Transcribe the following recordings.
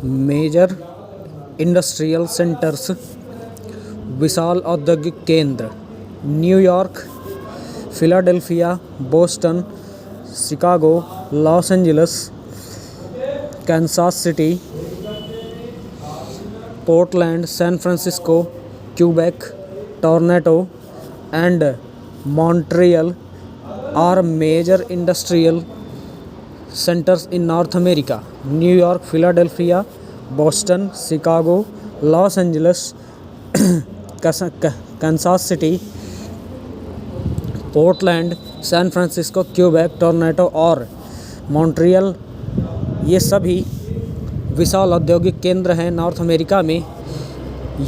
Major industrial centres, विशाल औद्योगिक केंद्र, New York, Philadelphia, Boston, Chicago, Los Angeles, Kansas City, Portland, San Francisco, Quebec, Toronto and Montreal are major industrial centers in North America. New York, Philadelphia, Boston, Chicago, Los Angeles, Kansas City, Portland, San Francisco, Quebec, Toronto और Montreal, ये सभी विशाल औद्योगिक केंद्र हैं North America में।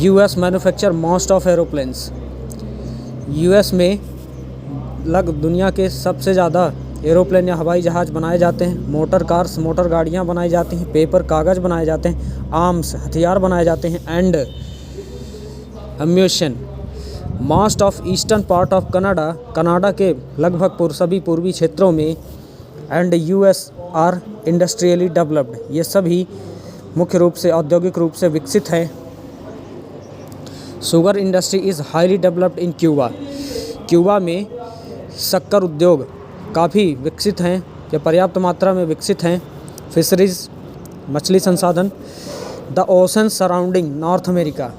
US manufacture most of aeroplanes, US में दुनिया के सबसे ज़्यादा एरोप्लेन या हवाई जहाज़ बनाए जाते हैं। मोटर कार्स, मोटर गाड़ियाँ बनाई जाती हैं। पेपर, कागज़ बनाए जाते हैं। आर्म्स, हथियार बनाए जाते हैं। And ammunition. Most of eastern part of Canada, Canada के लगभग सभी पूर्वी क्षेत्रों में and US are industrially developed, ये सभी मुख्य रूप से औद्योगिक रूप से विकसित है। Sugar industry is highly developed in Cuba, Cuba में शक्कर उद्योग काफ़ी विकसित हैं या पर्याप्त मात्रा में विकसित हैं। फिशरीज, मछली संसाधन। The ocean surrounding north America,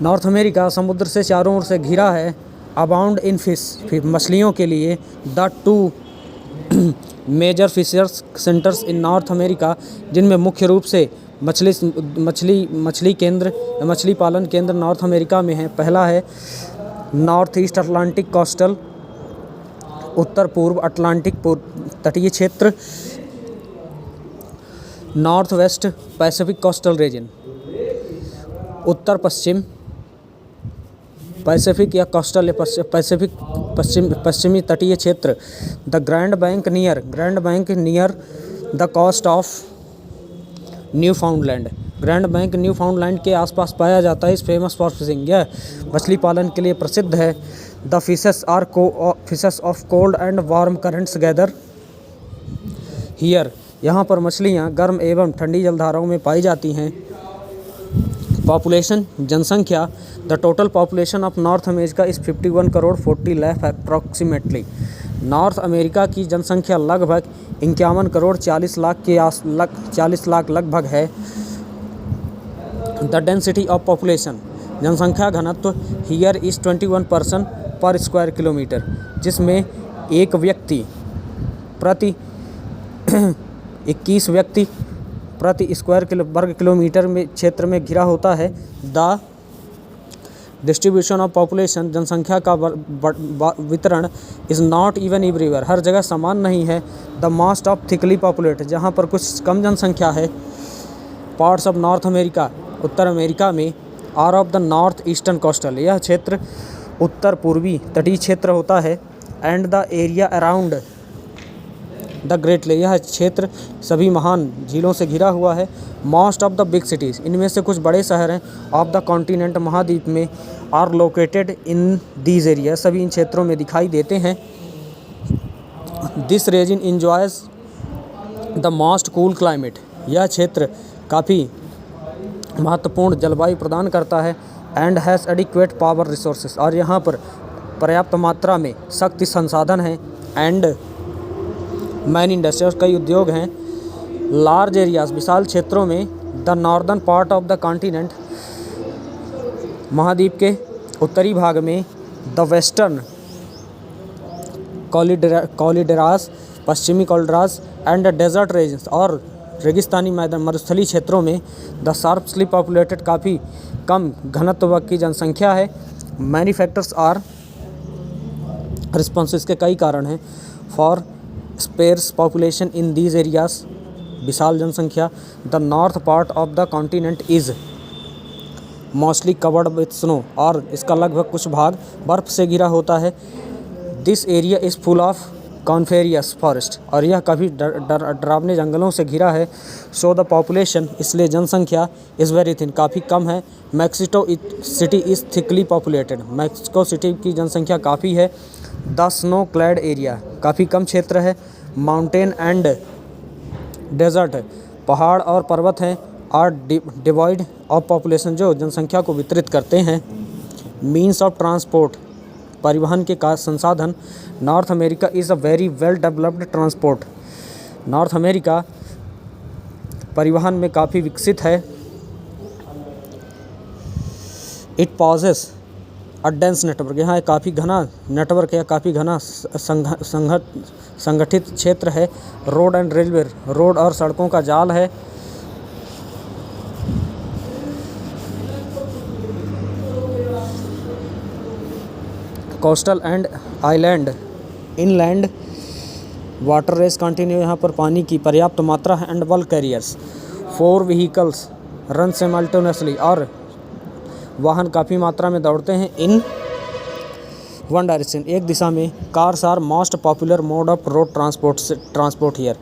north America समुद्र से चारों ओर से घिरा है। अबाउंड इन फिश, मछलियों के लिए। The two major fishers centres in North America, जिनमें मुख्य रूप से मछली केंद्र, मछली पालन केंद्र नॉर्थ अमेरिका में है। पहला है नॉर्थ ईस्ट अटलांटिक कोस्टल, उत्तर पूर्व अटलांटिक तटीय क्षेत्र। North west Pacific coastal region, उत्तर पश्चिम पैसिफिक या कोस्टल या पैसिफिक पश्चिमी तटीय क्षेत्र। The grand bank near the coast of Newfoundland, grand bank Newfoundland के आसपास पाया जाता है। इस फेमस फॉर फिशिंग, यह मछली पालन के लिए प्रसिद्ध है। The fishes of cold and warm currents gather here, यहाँ पर मछलियाँ गर्म एवं ठंडी जलधाराओं में पाई जाती हैं। पॉपुलेशन, जनसंख्या। The total population of North America is 51 crore 40 lakh approximately, north America की जनसंख्या लगभग 51 करोड़ 40 लाख लगभग है। द डेंसिटी ऑफ पॉपुलेशन, जनसंख्या घनत्व हियर इज़ 21 पर्सन पर स्क्वायर किलोमीटर, जिसमें एक व्यक्ति प्रति 21 व्यक्ति प्रति स्क्वायर वर्ग किलोमीटर में क्षेत्र में घिरा होता है। द डिस्ट्रीब्यूशन ऑफ पॉपुलेशन, जनसंख्या का वितरण इज़ नॉट इवन एवरीवेयर, हर जगह समान नहीं है। The most of thickly populated, जहाँ पर कुछ कम जनसंख्या है। पार्ट्स ऑफ नॉर्थ अमेरिका, उत्तर अमेरिका में। Are of the north eastern coastal, यह क्षेत्र उत्तर पूर्वी तटीय क्षेत्र होता है। And the area around the great lake, यह क्षेत्र सभी महान झीलों से घिरा हुआ है। Most of the big cities, इनमें से कुछ बड़े शहर हैं ऑफ द कॉन्टिनेंट, महाद्वीप में। Are located in these area, सभी इन क्षेत्रों में दिखाई देते हैं। This region enjoys the most cool climate, यह क्षेत्र काफ़ी महत्वपूर्ण जलवायु प्रदान करता है। And has adequate power resources, और यहाँ पर पर्याप्त मात्रा में शक्ति संसाधन हैं। एंड मैन इंडस्ट्रीज, कई उद्योग हैं। लार्ज एरियाज, विशाल क्षेत्रों में। The northern part of the continent, महाद्वीप के उत्तरी भाग में। द वेस्टर्न कॉलिडेरास, पश्चिमी कॉलिडेरास। एंड डेजर्ट रीजन्स, और रेगिस्तानी मैदान मरुस्थलीय क्षेत्रों में। द शार्पली पॉपुलेटेड, काफ़ी कम घनत्व की जनसंख्या है। मैनी फैक्टर्स आर रिस्पॉन्स, इसके कई कारण हैं। For sparse population in these areas, विशाल जनसंख्या। The north part of the continent is mostly covered with snow, और इसका लगभग कुछ भाग बर्फ़ से घिरा होता है। This area is full of coniferous forest, और यह काफ़ी डरावने जंगलों से घिरा है। सो द पॉपुलेशन, इसलिए जनसंख्या इज़ वेरी थिन, काफ़ी कम है। Mexico city is thickly populated, Mexico city की जनसंख्या काफ़ी है। द स्नो क्लैड एरिया, काफ़ी कम क्षेत्र है। माउंटेन एंड डेजर्ट, पहाड़ और पर्वत हैं आर डिवाइड ऑफ पॉपुलेशन, जो जनसंख्या को वितरित करते हैं। मीन्स ऑफ ट्रांसपोर्ट, परिवहन के का संसाधन। North America is a very well developed transport, North America परिवहन में काफ़ी विकसित है। It possess a dense network, यहाँ काफ़ी घना नेटवर्क है, काफ़ी घना संगठित क्षेत्र है। रोड एंड रेलवे, रोड और सड़कों का जाल है। Coastal and island inland water race continue, यहाँ पर पानी की पर्याप्त मात्रा है। And bulk carriers, 4 vehicles run simultaneously, और वाहन काफ़ी मात्रा में दौड़ते हैं। इन वन डायरेक्शन, एक दिशा में। Cars are most popular mode of road transport here,